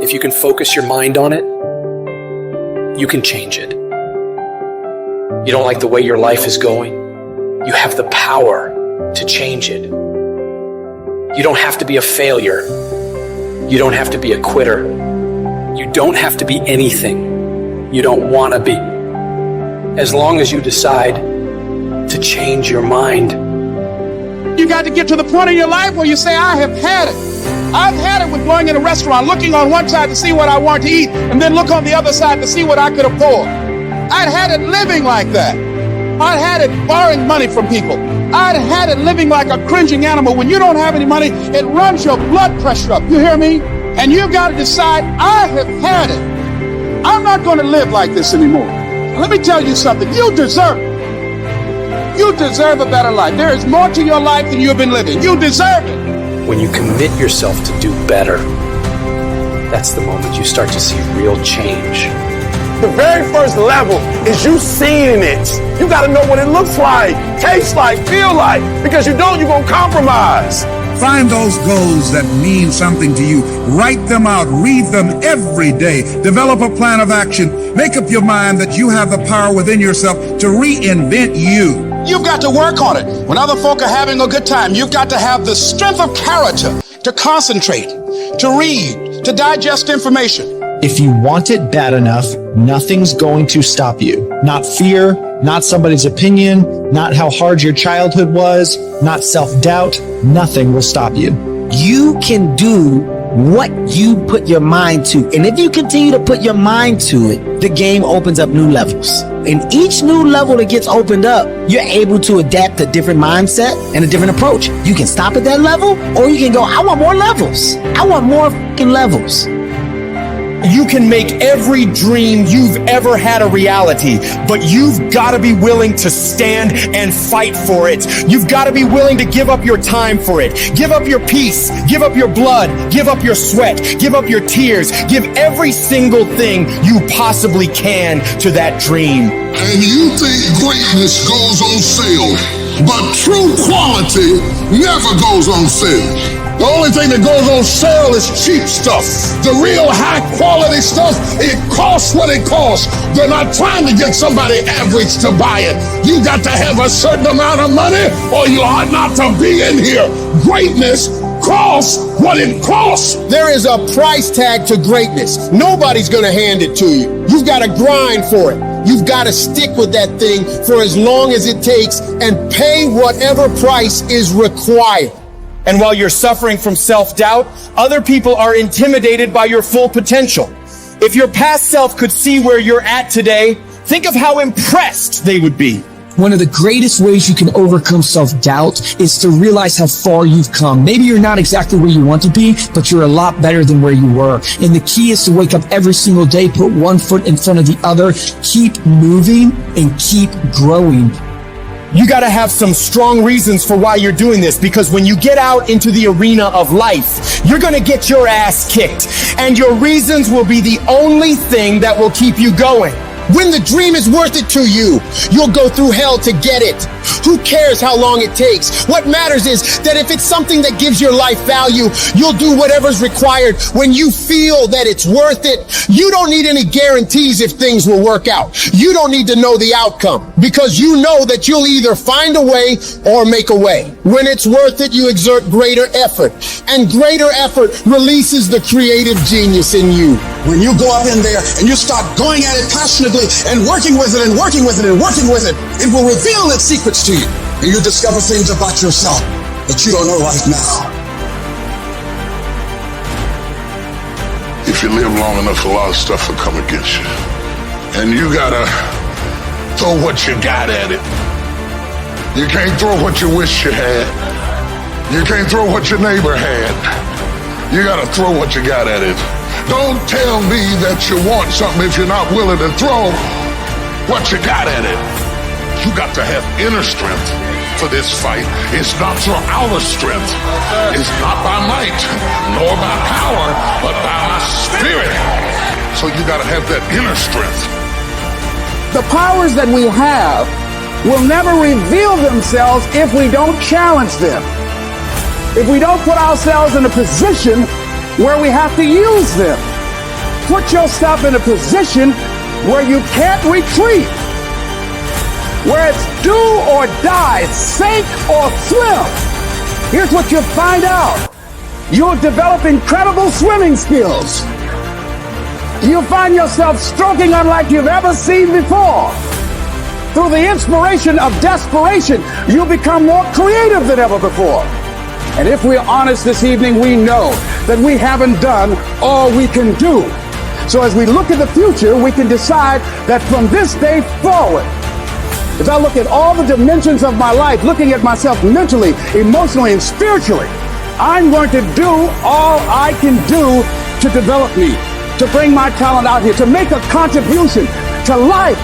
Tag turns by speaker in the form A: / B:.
A: If you can focus your mind on it, you can change it. You don't like the way your life is going? You have the power to change it. You don't have to be a failure. You don't have to be a quitter. You don't have to be anything you don't want to be. As long as you decide to change your mind.
B: You got to get to the point in your life where you say, I have had it. I've had it with going in a restaurant, looking on one side to see what I want to eat, and then look on the other side to see what I could afford. I'd had it living like that. I'd had it borrowing money from people. I'd had it living like a cringing animal. When you don't have any money, it runs your blood pressure up. You hear me? And you've got to decide, I have had it. I'm not going to live like this anymore. Let me tell you something. You deserve it. You deserve a better life. There is more to your life than you've been living. You deserve it.
A: When you commit yourself to do better, that's the moment you start to see real change.
C: The very first level is you seeing it. You got to know what it looks like, tastes like, feel like, because you don't, you're going to compromise.
D: Find those goals that mean something to you. Write them out. Read them every day. Develop a plan of action. Make up your mind that you have the power within yourself to reinvent you.
B: You've got to work on it. When other folk are having a good time, you've got to have the strength of character to concentrate, to read, to digest information.
E: If you want it bad enough, nothing's going to stop you. Not fear, not somebody's opinion, not how hard your childhood was, not self-doubt. Nothing will stop you.
F: You can do what you put your mind to. And if you continue to put your mind to it, the game opens up new levels. And each new level that gets opened up, you're able to adapt a different mindset and a different approach. You can stop at that level, or you can go, I want more levels. I want more fucking levels.
G: You can make every dream you've ever had a reality, but you've got to be willing to stand and fight for it. You've got to be willing to give up your time for it. Give up your peace. Give up your blood. Give up your sweat. Give up your tears. Give every single thing you possibly can to that dream.
H: And you think greatness goes on sale, but true quality never goes on sale. The only thing that goes on sale is cheap stuff. The real high quality stuff, it costs what it costs. They're not trying to get somebody average to buy it. You got to have a certain amount of money or you ought not to be in here. Greatness costs what it costs.
C: There is a price tag to greatness. Nobody's going to hand it to you. You've got to grind for it. You've got to stick with that thing for as long as it takes and pay whatever price is required.
G: And while you're suffering from self-doubt, other people are intimidated by your full potential. If your past self could see where you're at today, think of how impressed they would be.
I: One of the greatest ways you can overcome self-doubt is to realize how far you've come. Maybe you're not exactly where you want to be, but you're a lot better than where you were. And the key is to wake up every single day, put one foot in front of the other, keep moving and keep growing.
G: You got to have some strong reasons for why you're doing this, because when you get out into the arena of life, you're going to get your ass kicked, and your reasons will be the only thing that will keep you going.
C: When the dream is worth it to you, you'll go through hell to get it. Who cares how long it takes? What matters is that if it's something that gives your life value, you'll do whatever's required when you feel that it's worth it. You don't need any guarantees if things will work out. You don't need to know the outcome because you know that you'll either find a way or make a way. When it's worth it, you exert greater effort, and greater effort releases the creative genius in you.
B: When you go up in there and you start going at it passionately and working with it and working with it and working with it, it will reveal its secrets to you. And you discover things about yourself that you don't know right now.
H: If you live long enough, a lot of stuff will come against you. And you gotta throw what you got at it. You can't throw what you wish you had. You can't throw what your neighbor had. You gotta throw what you got at it. Don't tell me that you want something if you're not willing to throw what you got at it. You got to have inner strength for this fight. It's not your outer strength. It's not by might, nor by power, but by my spirit. So you got to have that inner strength.
B: The powers that we have will never reveal themselves if we don't challenge them. If we don't put ourselves in a position where we have to use them. put yourself in a position where you can't retreat, where it's do or die, sink or swim. Here's what you'll find out. You'll develop incredible swimming skills. You'll find yourself stroking unlike you've ever seen before. Through the inspiration of desperation, you'll become more creative than ever before. And if we're honest this evening, we know that we haven't done all we can do. So as we look at the future, we can decide that from this day forward, as I look at all the dimensions of my life, looking at myself mentally, emotionally, and spiritually, I'm going to do all I can do to develop me, to bring my talent out here, to make a contribution to life,